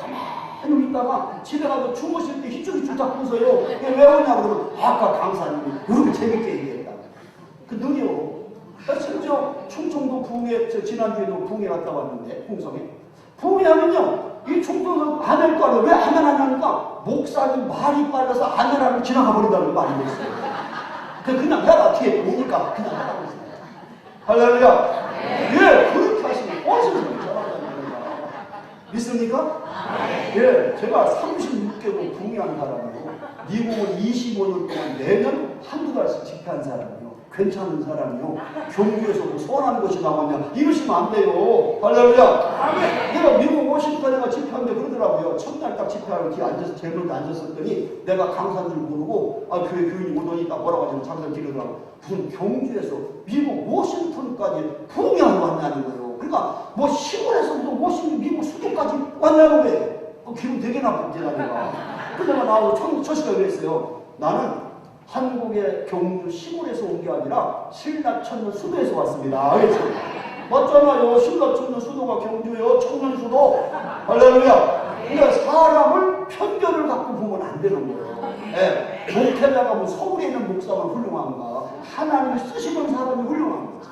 가만히 있다가 집에 가서 주무실 때 희죽희죽 딱 부서요. 왜 오냐고 그러면 아까 강사님이 이렇게 재밌게 얘기했다. 그 느려. 심지어 충청도 부흥회 지난주에도 부흥회 갔다 왔는데 홍성에 부흥회 하면요 이 충청도 안 할 거 아니에요. 왜 안 하냐니까 목사님 말이 빨라서 안 하라고 지나가 버린다는 말이 있어요. 그냥 내가 뒤에 보니까 그냥 하라고 했어요. 할렐루야. 예, 그렇게 하시면 어디서 그렇게 잘한다는 거예요. 믿습니까? 예, 제가 36개국 부흥회한 사람이고 미국은 25년 동안 매년 한두 달씩 집회한 사람이요. 괜찮은 사람이요. 경주에서 뭐 선한 것이 나오냐 이러시면 안 돼요. 할렐루야. 내가 미국 워싱턴에가 집회하는데 그러더라고요. 첫날 딱 집회하고 뒤에 앉아서 제물에 앉았었더니 내가 강사인 줄 모르고 교회 교인이 오더니 딱 뭐라고 하시면 장사 기르더라고. 무슨 경주에서 미국 워싱턴까지 부흥회하러 왔냐는 거예요. 그러니까 뭐 시골에서도 워싱턴 미국 수도까지 왔냐는 거예요. 기분 되게 나쁘지 내가. 그래서 내가 나와서 첫 시간에 그랬어요. 나는 한국의 경주 시골에서 온 게 아니라 신라천년 수도에서 왔습니다. 그래서 맞잖아요. 신라천년 수도가 경주요. 청년 수도. 할렐루야. 그러니까 사람을 편견을 갖고 보면 안 되는 거예요. 네. 목회자가 뭐 서울에 있는 목사만 훌륭한가? 하나님을 쓰시는 사람이 훌륭한 거죠.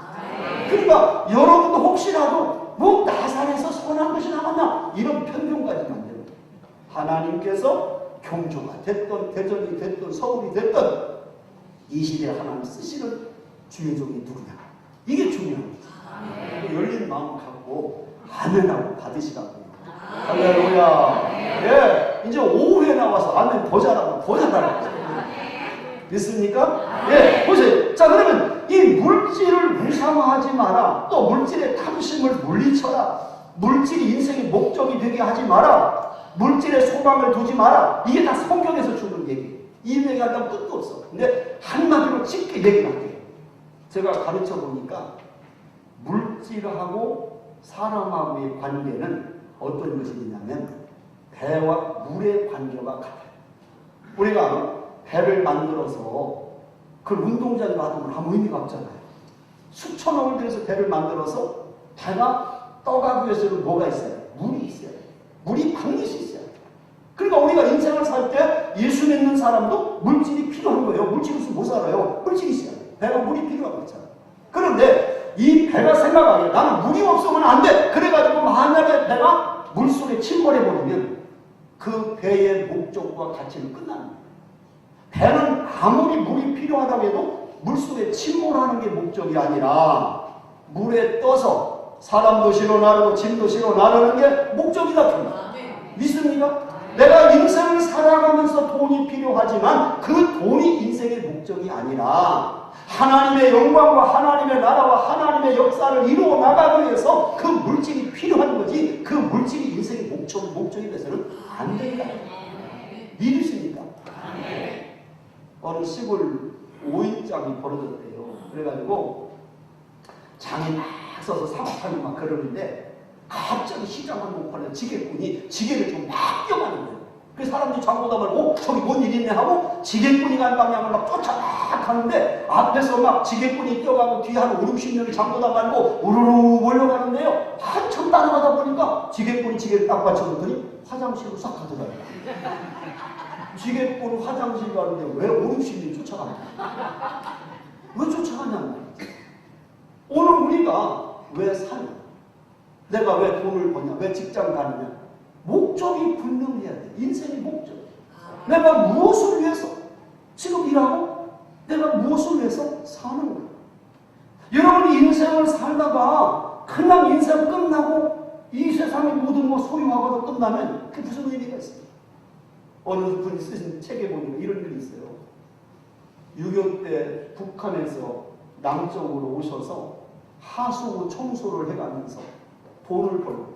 그러니까 여러분도 혹시라도 뭐 나산에서 선한 것이 나왔냐? 이런 편견 가지면 안 돼요. 하나님께서 경주가 됐던 대전이 됐던 서울이 됐던 이 시대에 하나님 쓰시는 주의 종이 누구냐 이게 중요한 거죠. 열린 마음 갖고 아멘하고 받으시라고. 할렐루야. 예, 이제 5회 나와서 아멘 더 잘하고. 됐습니까? 예, 보세요. 자, 그러면 이 물질을 무상화하지 마라. 또 물질의 탐심을 물리쳐라. 물질이 인생의 목적이 되게 하지 마라. 물질에 소망을 두지 마라. 이게 다 성경에서 주는 얘기예요. 이 얘기하면 끝도 없어. 근데 한마디로 쉽게 얘기를 할게요. 제가 가르쳐 보니까 물질하고 사람하고의 관계는 어떤 것이 있냐면 배와 물의 관계가 같아요. 우리가 배를 만들어서 그 운동장에 놔두면 아무 의미가 없잖아요. 수천억을 들여서 배를 만들어서 배가 떠가기 위해서는 뭐가 있어요? 물이 있어요. 물이 반드시 있어요. 그러니까 우리가 인생을 살 때 예수 믿는 사람도 물질이 필요한 거예요. 물질 없으면 못 살아요. 물질이 있어요. 배가 물이 필요한 거잖아요. 그런데 이 배가 생각하기에 나는 물이 없으면 안 돼. 그래가지고 만약에 배가 물속에 침몰해버리면 그 배의 목적과 가치는 끝납니다. 배는 아무리 물이 필요하다고 해도 물속에 침몰하는 게 목적이 아니라 물에 떠서 사람도 실어 나르고 짐도 실어 나르는 게 목적이다. 믿습니까? 내가 인생을 살아가면서 돈이 필요하지만 그 돈이 인생의 목적이 아니라 하나님의 영광과 하나님의 나라와 하나님의 역사를 이루어 나가기 위해서 그 물질이 필요한 거지 그 물질이 인생의 목적이 돼서는 안 된다. 믿으십니까? 어느 시골 5인장이 벌어졌대요. 그래가지고 장이 막 서서 사업하고 막 그러는데 갑자기 시장을 못 파는 지게꾼이 지게를 좀 막 뛰어가는 거예요. 그래서 사람들이 장보다 말고 저기 뭔 일 있네 하고 지게꾼이 간 방향을 막 쫓아가는데 앞에서 막 지게꾼이 뛰어가고 뒤에 한 5, 60명이 장보다 말고 우르르 몰려가는데요. 한참 따라가다 보니까 지게꾼이 지게를 딱 받쳐놓더니 화장실로 싹 가더라고요. 지게꾼 화장실 가는데 왜 5, 60명이 쫓아갑니까? 왜 쫓아가냐는 말이죠. 오늘 우리가 왜 사냐? 내가 왜 돈을 버냐? 왜 직장 다니냐? 목적이 분명해야 돼. 인생의 목적. 내가 무엇을 위해서 지금 일하고 내가 무엇을 위해서 사는 거야. 여러분이 인생을 살다가 그냥 인생 끝나고 이 세상의 모든 거 소유하고도 끝나면 그게 무슨 의미가 있어요? 어느 분이 쓰신 책에 보니까 이런 글이 있어요. 6.25 때 북한에서 남쪽으로 오셔서 하수구 청소를 해가면서 돈을 벌고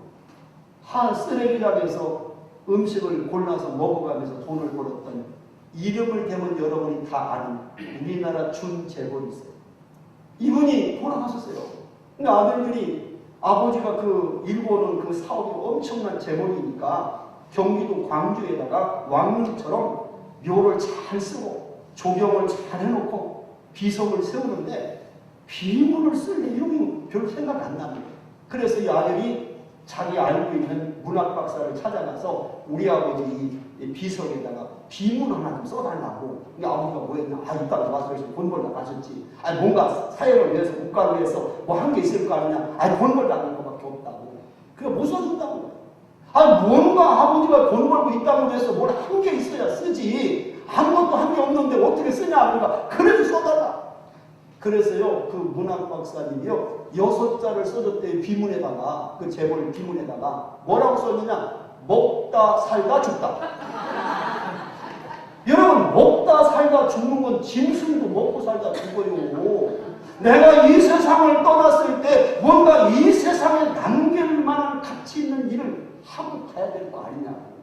쓰레기장에서 음식을 골라서 먹어가면서 돈을 벌었던 이름을 대면 여러분이 다 아는 우리나라 준재벌이 있어요. 이분이 돌아가셨어요. 근데 아들들이 아버지가 그 일본은 그 사업이 엄청난 재벌이니까 경기도 광주에다가 왕릉처럼 묘를 잘 쓰고 조경을 잘 해놓고 비석을 세우는데 비문을 쓸래 이러면 별 생각 안 납니다. 그래서 이 아들이 자기 알고 있는 문학 박사를 찾아가서 우리 아버지 비석에다가 비문 하나 좀 써달라고. 근데 아버지가 뭐 했나? 이따가 와서 돈 벌다 가셨지. 뭔가 사회를 위해서 국가를 위해서 뭐 한 게 있을 거 아니냐. 돈 벌다는 것밖에 없다고. 그게 못 써준다고. 뭔가 아버지가 돈 벌고 있다고 해서 뭘 한 게 있어야 쓰지. 아무것도 한 게 없는데 어떻게 쓰냐. 그러니까 그래도 써달라. 그래서요, 그 문학 박사님이요, 6자를 써줬대요. 비문에다가, 그 재벌 비문에다가. 뭐라고 썼느냐? 먹다, 살다, 죽다. 여러분, 먹다, 살다, 죽는 건 짐승도 먹고 살다 죽어요. 내가 이 세상을 떠났을 때 뭔가 이 세상에 남길 만한 가치 있는 일을 하고 가야 될 거 아니냐고.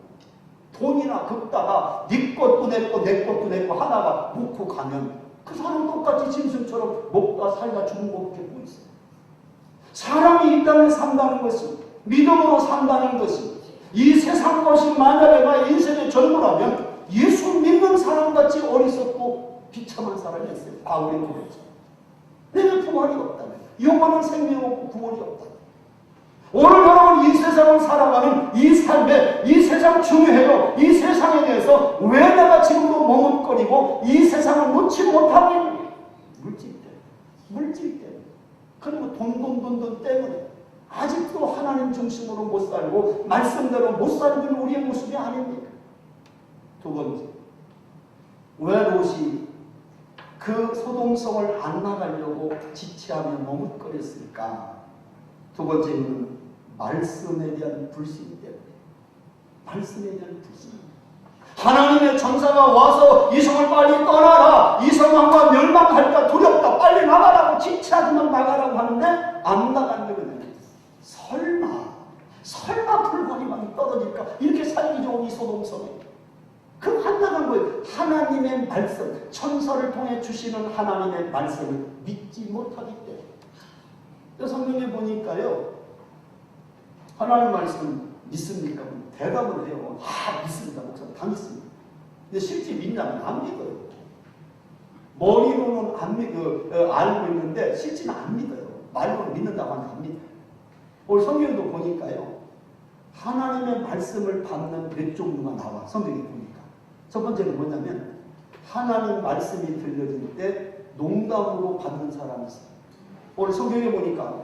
돈이나 긁다가 네 것도 내 거, 내 것도 내 거 하나가 묻고 가면 그 사람 똑같이 짐승처럼 먹다 살다 죽은 것밖에 뭐 있어요. 사람이 이 땅에 산다는 것이 믿음으로 산다는 것이 이 세상 것이 만약에 나 인생의 전부라면 예수 믿는 사람같이 어리석고 비참한 사람이었어요. 바울의 고백처럼. 내가 부활이 없다면 영원한 생명 없고 구원이 없다. 오늘 여러분 이 세상을 살아가는 이 삶에 이 세상 중요해요. 이 세상에 대해서 왜 내가 지금도 머뭇거리고 이 세상을 놓지 못하고 있는 물질 때문에. 물질 때문에. 그리고 돈 때문에 아직도 하나님 중심으로 못 살고 말씀대로 못 살고 있는 우리의 모습이 아닙니까? 두 번째, 왜 롯이 그 소동성을 안 나가려고 지체하며 머뭇거렸을까? 두 번째는 말씀에 대한 불신 때문에. 말씀에 대한 불신. 하나님의 전사가 와서 이성을 빨리 떠나라. 이성왕과 멸망할까 두렵다. 빨리 나가라고 지체하지만 나가라고 하는데 안 나가는 거예요. 설마 불가리방이 떨어질까? 이렇게 살기 좋은 이 소돔성에. 그럼 안 나간 거예요. 하나님의 말씀, 천사를 통해 주시는 하나님의 말씀을 믿지 못하기 때문에. 성경에 보니까요. 하나님 말씀 믿습니까? 대답을 해요. 믿습니다. 목사님 다 믿습니다. 근데 실제 믿냐면 안 믿어요. 머리로는 알고 있는데 실제는 안 믿어요. 말로는 믿는다고 하면 안 믿어요. 오늘 성경도 보니까요. 하나님의 말씀을 받는 몇 종류가 나와. 성경에 보니까. 첫 번째는 뭐냐면 하나님 말씀이 들려질 때 농담으로 받는 사람이 있어요. 오늘 성경에 보니까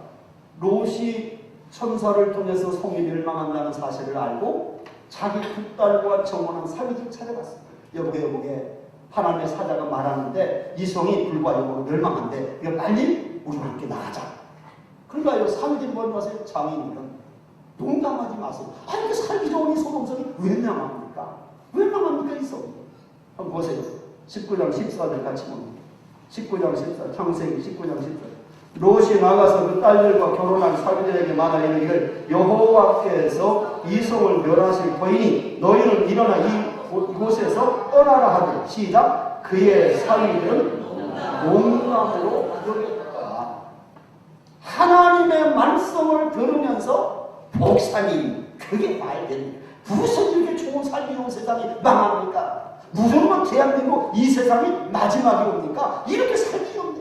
롯이 천사를 통해서 성이 멸망한다는 사실을 알고 자기 두 딸과 정원한 사위를 찾아갔어요. 여보게 하나님의 사자가 말하는데 이 성이 불과 여보로 멸망한데 이거 빨리 우리와 함께 나가자. 그러니까 사위들이 뭘 하세요? 장인이면 농담하지 마세요. 이렇게 살기 좋은 이 소돔성이 왜 멸망합니까? 왜 멸망합니까 이 성이? 한번 보세요. 19장 14절 같이 봅니다. 19장 14절 창세기 19장 14절 롯이 나가서 그 딸들과 결혼한 사위들에게 말하기를 이를 여호와께서 이 성을 멸하실 터이니 너희는 일어나 이곳에서 떠나라 하되 시작 그의 사위들은 농담으로 그러겠다. 하나님의 말씀을 들으면서 목사님 그게 말되니 무슨 이렇게 좋은 살기 좋은 세상이 망합니까? 무슨 대한민국 이 세상이 마지막이 옵니까? 이렇게 살기 좋은데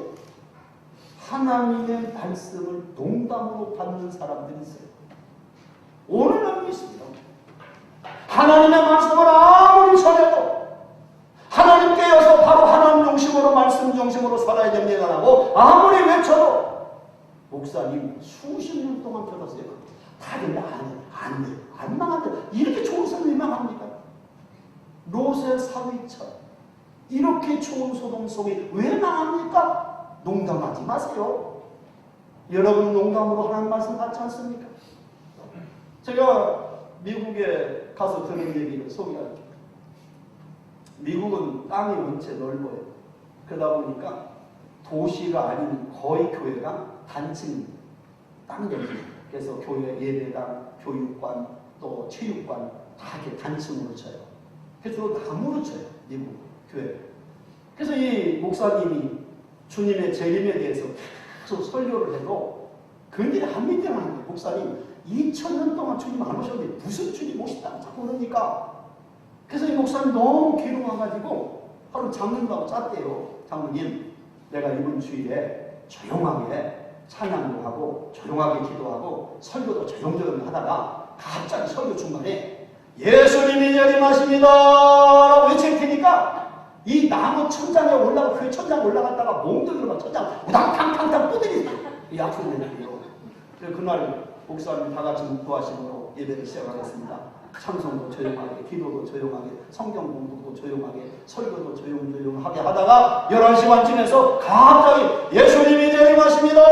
하나님의 말씀을 농담으로 받는 사람들이 있어요. 오늘은 있습니다. 하나님의 말씀을 아무리 전해도 하나님 깨어서 바로 하나님 중심으로 말씀 중심으로 살아야 됩니다라고 아무리 외쳐도 목사님 수십 년 동안 들었어요. 다들 안 망한다. 이렇게 좋은 사람이 망합니까? 롯의 사위처럼 이렇게 좋은 소돔 속에 왜 망합니까? 농담하지 마세요. 여러분 농담으로 하나님 말씀 받지 않습니까? 제가 미국에 가서 들은 얘기를 소개할게요. 미국은 땅이 원체 넓어요. 그러다 보니까 도시가 아닌 거의 교회가 단층 땅입니다. 그래서 교회 예배당, 교육관, 또 체육관 다 이렇게 단층으로 쳐요. 그래서 나무로 쳐요. 미국 교회. 그래서 이 목사님이 주님의 재림에 대해서 계속 설교를 해도 그들이 안 믿더라는 거예요. 목사님 2000년 동안 주님 안 오셨는데 무슨 주님 오신다고 자꾸 그러니까. 그래서 이 목사님 너무 괴로워 와가지고 하루 장로님하고 짰대요. 장로님 내가 이번 주일에 조용하게 찬양도 하고 조용하게 기도하고 설교도 조용조용 하다가 갑자기 설교 중간에 예수님이 재림하십니다 라고 외칠 테니까 이 나무 천장에 올라가 그 천장에 올라갔다가 몽둥이로 막 천장 우당탕탕탕 두드리세요. 이 아픈 애들이요. 그래서 그날 목사님 다 같이 묵도하심으로 예배를 시작하겠습니다. 찬송도 조용하게, 기도도 조용하게, 성경 공부도 조용하게, 설교도 조용하게 하다가 11시 반쯤에서 갑자기 예수님이 재림하십니다.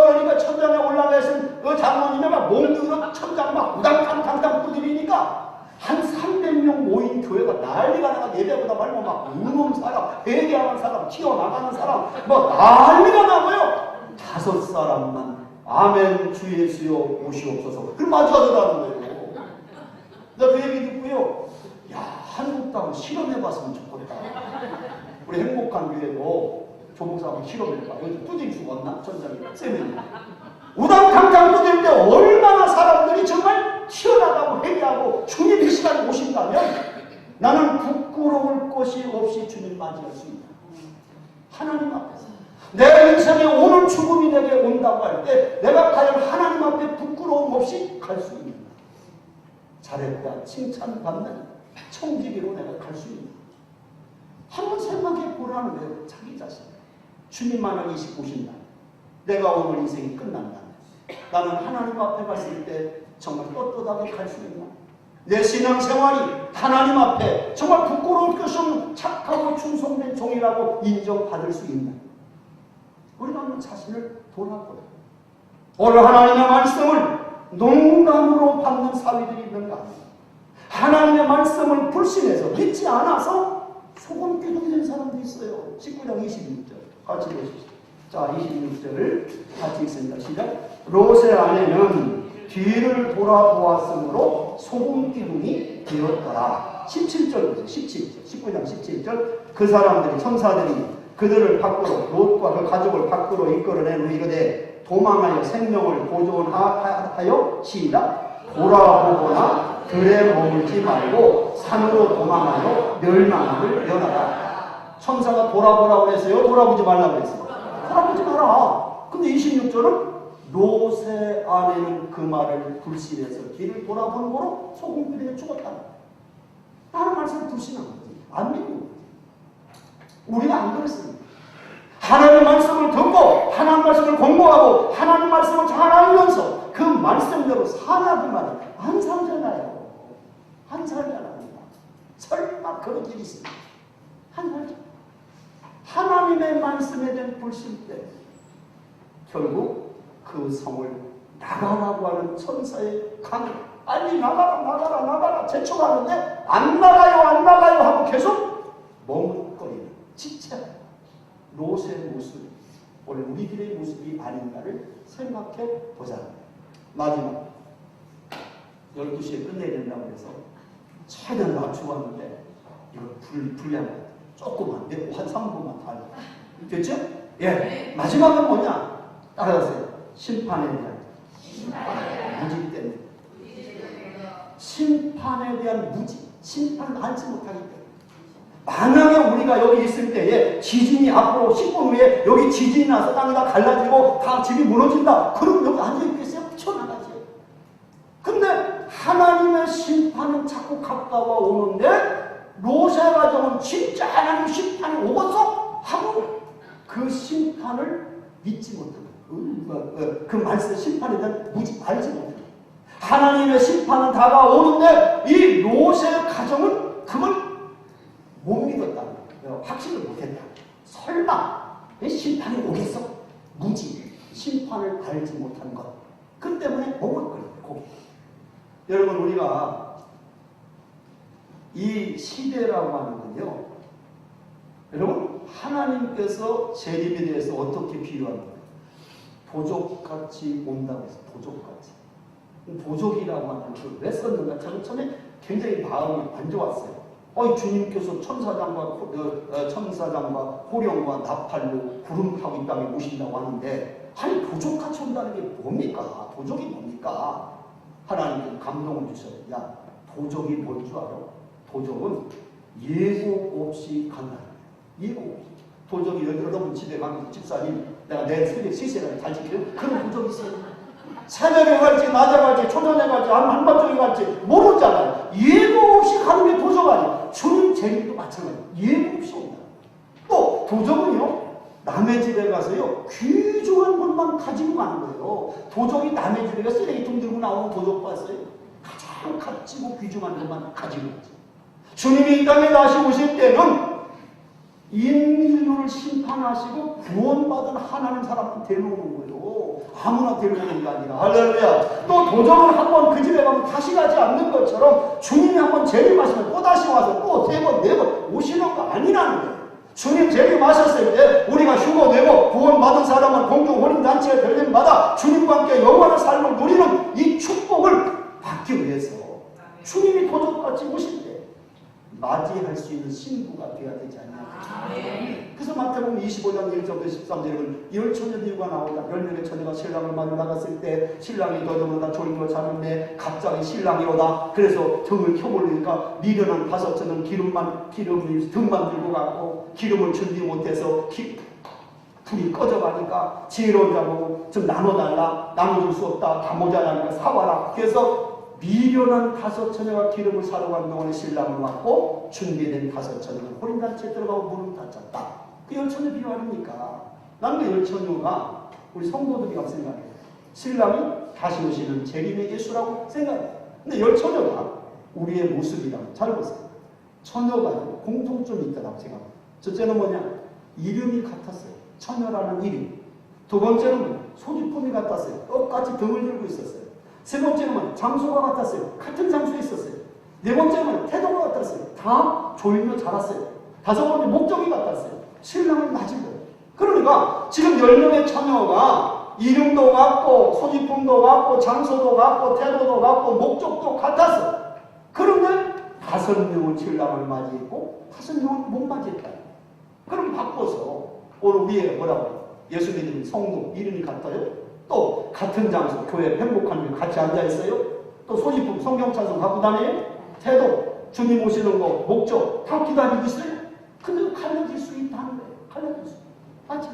그러니까 천장에 올라가 있은 그 장로님이 막 몽둥이로 천장 막 우당탕탕탕 두드리니까 한 300명 모인 교회가 난리가 나가 예배보다 말고 막 우는 사람, 회개하는 사람, 튀어나가는 사람 뭐 난리가 나고요. 5사람만 아멘 주 예수여 오시옵소서 그 맞춰주라는 거예요. 내가 그 얘기 듣고요. 야 한국 땅을 실험해봤으면 좋겠다. 우리 행복한 교회도 조목사하고 실험해봐. 여기 뚜딩 죽었나? 천장에 세면이 우당탕탕 두들 때 얼마나 사람들이 정말 튀어나가고 회개하고 주님 이 시간에 오신다면 나는 부끄러울 것이 없이 주님 맞이할 수 있다. 하나님 앞에서 내 인생에 오늘 죽음이 내게 온다고 할 때 내가 과연 하나님 앞에 부끄러움 없이 갈 수 있는가? 잘했다 칭찬받는 청지기로 내가 갈 수 있는가? 한번 생각해 보라는 거예요. 자기 자신. 주님만을 오신다. 내가 오늘 인생이 끝난다. 나는 하나님 앞에 갔을 때 정말 떳떳하게 갈 수 있나? 내 신앙생활이 하나님 앞에 정말 부끄러울 것이 없는 착하고 충성된 종이라고 인정받을 수 있나? 우리가 한번 자신을 돌아보요. 오늘 하나님의 말씀을 농담으로 받는 사위들이 있는 거 아니에요. 하나님의 말씀을 불신해서 믿지 않아서 소금 기둥이 된 사람도 있어요. 19장 26절 같이 보십시오. 자, 26절을 같이 읽습니다. 시작. 롯의 아내는 뒤를 돌아보았으므로 소금 기둥이 되었더라. 17절 보세요. 17절. 19장 17절. 그 사람들이 천사들이 그들을 밖으로 롯과 그 가족을 밖으로 이끌어낸 후 이르되 도망하여 생명을 보존하여 시작. 돌아보거나 들에 머물지 말고 산으로 도망하여 멸망을 면하라. 천사가 돌아보라고 했어요? 돌아보지 말라고 했어요? 돌아보지 마라. 근데 26절은 롯의 아내는 그 말을 불신해서 뒤를 돌아보는 거로 소금기둥에 죽었다. 다른 말씀을 불신한 거지. 안 믿는 거지. 우리가 안 그랬습니다. 하나님의 말씀을 듣고 하나님 말씀을 공부하고 하나님 말씀을 잘 알면서 그 말씀대로 살아도 말이야. 안 살잖아요. 안 살잖아요. 설마 그런 일이 있습니다. 안 살죠. 하나님의 말씀에 대한 불신 때문에 결국 그 성을 나가라고 하는 천사의 강, 빨리 나가라 제쳐가는데 안 나가요 하고 계속 머뭇거리는 지체. 롯의 모습, 원래 우리들의 모습이 아닌가를 생각해 보자. 마지막 12시에 끝내야 된다고 해서 최대한 낮추고 왔는데 이거 불리한 거 조금만 한 3분만 더 하려고. 됐죠? 예. 마지막은 뭐냐? 따라가세요. 심판에 대한 무지 때문에. 심판에 대한 무지. 심판을 알지 못하기 때문에. 만약에 우리가 여기 있을 때에 지진이 앞으로 10분 후에 여기 지진이 나서 땅이 다 갈라지고 다 집이 무너진다. 그럼 여기 앉아있겠어요? 튀어나가지. 근데 하나님의 심판은 자꾸 가까워 오는데 롯의 가정은 진짜 하나님 심판이 오겠어? 하고 그 심판을 믿지 못하는 그 말씀 심판에 대한 무지 알지 못하는 하나님의 심판은 다가오는데 이 롯의 가정은 그걸 못 믿었다. 확신을 못했다. 설마 심판이 오겠어? 무지. 심판을 알지 못한 것. 그 때문에 머뭇거리고. 여러분 우리가 이 시대라고 하는 건요. 여러분 하나님께서 재림에 대해서 어떻게 비유합니까? 도적같이 온다고 해서 도적같이. 도적이라고 하는 그 왜 썼는가? 저는 처음에 굉장히 마음이 안 좋았어요. 주님께서 천사장과 호령과 나팔로 구름 타고 이 땅에 오신다고 하는데 아니 도적같이 온다는 게 뭡니까? 도적이 뭡니까? 하나님께서 감동을 주셔요. 야 도적이 뭘 줄 알아? 도적은 예고 없이 간다. 예고 없이. 도적이 여러분 집에 가면 집사님 내가 내일 새벽 3시에 잘 지켜요? 그런 도적이 있어요. 새벽에 갈지 낮에 갈지 초전에 갈지 한밤중에 갈지 모르잖아요. 예고 없이 가는 게 도적 아니에요. 주님 재림도 마찬가지예요. 예고 없이 온다. 또 도적은요. 남의 집에 가서요. 귀중한 것만 가지고 가는 거예요. 도적이 남의 집에 가서 쓰레기통 들고 나오는 도적 봤어요? 가장 값지고 귀중한 것만 가지고 가죠. 주님이 이 땅에 다시 오실 때는 인류를 심판하시고 구원받은 하나님 사람을 데려오는 거예요. 아무나 데려오는 게 아니라. 할렐루야. 또 도적은 한번 그 집에 가면 다시 가지 않는 것처럼 주님이 한번 재림하시면 또 다시 와서 또 3번, 4번 오시는 거 아니라는 거예요. 주님 재림하셨을 때 우리가 휴거되고 구원받은 사람은 공중 혼인잔치에 들림받아 주님과 함께 영원한 삶을 누리는 이 축복을 받기 위해서 주님이 도적같이 오실 때 맞이할 수 있는 신부가 되어야 되지 않냐. 그래서 마태복음 25장 1절부터 13절에 열처녀 비유가 나오다. 10명의 처녀가 신랑을 만나 나갔을 때 신랑이 더듬어다 졸고 자는데 갑자기 신랑이 오다. 그래서 등을 켜보려니까 미련한 5처녀는 기름을 등만 들고 갔고 기름을 준비 못해서 불이 꺼져가니까 지혜로운 자보고 좀 나눠달라. 나눠줄 수 없다. 다 모자라니까 사와라. 그래서 미련한 5처녀가 기름을 사러 간 동안에 신랑을 왔고 준비된 5처녀는 혼인잔치에 들어가고 문을 닫혔다. 그 10처녀 비유 아닙니까? 나는 그 10처녀가 우리 성도들이라고 생각해요. 신랑이 다시 오시는 재림의 예수라고 생각해요. 근데 10처녀가 우리의 모습이라고 잘 보세요. 처녀가 공통점이 있다고 생각해요. 첫째는 뭐냐? 이름이 같았어요. 처녀라는 이름. 두 번째는 소지품이 같았어요. 똑같이 등을 들고 있었어요. 세 번째는 장소가 같았어요. 같은 장소에 있었어요. 네 번째는 태도가 같았어요. 다 조이며 자랐어요. 다섯 번째 목적이 같았어요. 신랑을 맞은 거예요. 그러니까 지금 10명의 처녀가 이름도 같고 소지품도 같고 장소도 같고 태도도 같고 목적도 같았어. 그런데 5명은 신랑을 맞이했고 5명은 못 맞이했다. 그럼 바꿔서 오늘 우리의 뭐라고 예수 믿는 성도 이름이 같아요? 또 같은 장소 교회 행복한 일 같이 앉아있어요? 또 소지품 성경 찬송 갖고 다녀요? 태도 주님 오시는 거 목적 다 기다리고 있어요? 근데 갈라질 수 있다는 거예요. 갈라질 수 있다. 맞지?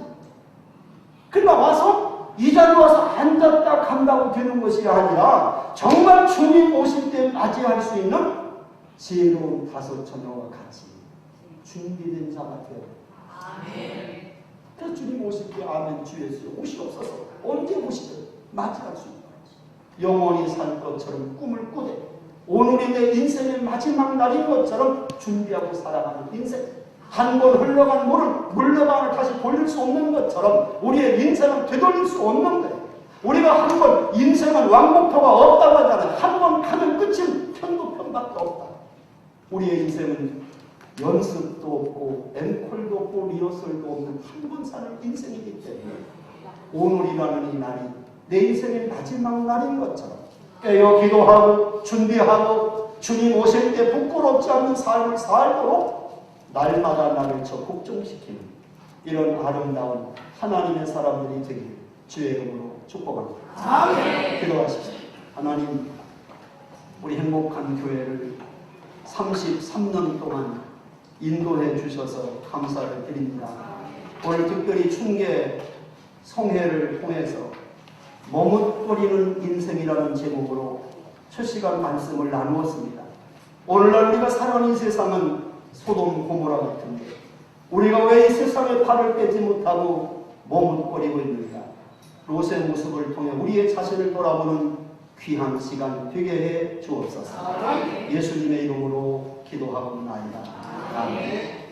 그러니까 와서 이 자리에 와서 앉았다 간다고 되는 것이 아니라 정말 주님 오실 때 맞이할 수 있는 지혜로운 5 처녀와 같이 준비된 자가 되어야 아멘. 그래서 주님 오실 때 아멘 주 예수 오시옵소서 언제 오시든 맞이할 수 있다. 영원히 살 것처럼 꿈을 꾸되 오늘이 내 인생의 마지막 날인 것처럼 준비하고 살아가는 인생. 한 번 흘러간 물을 물러방을 다시 돌릴 수 없는 것처럼 우리의 인생은 되돌릴 수 없는 거예요. 우리가 한 번 인생은 왕복표가 없다고 하잖아요. 한 번 가면 끝은 편도편밖에 없다. 우리의 인생은 연습도 없고 앵콜도 없고 리허설도 없는 한 번 사는 인생이기 때문에 오늘이라는 이 날이 내 인생의 마지막 날인 것처럼 깨어 기도하고 준비하고 주님 오실 때 부끄럽지 않는 삶을 살도록 날마다 나를 적극적시키는 이런 아름다운 하나님의 사람들이 되길 주의 이름으로 축복합니다. 아멘. 기도하십시오. 하나님, 우리 행복한 교회를 33년 동안 인도해 주셔서 감사를 드립니다. 오늘 특별히 충계 성회를 통해서 머뭇거리는 인생이라는 제목으로 첫 시간 말씀을 나누었습니다. 오늘날 우리가 살아가는 이 세상은 소돔 고모라 같은데 우리가 왜 이 세상에 발을 떼지 못하고 머뭇거리고 있는가? 롯의 모습을 통해 우리의 자신을 돌아보는 귀한 시간 되게 해 주옵소서. 예수님의 이름으로 기도하옵나이다. 아멘.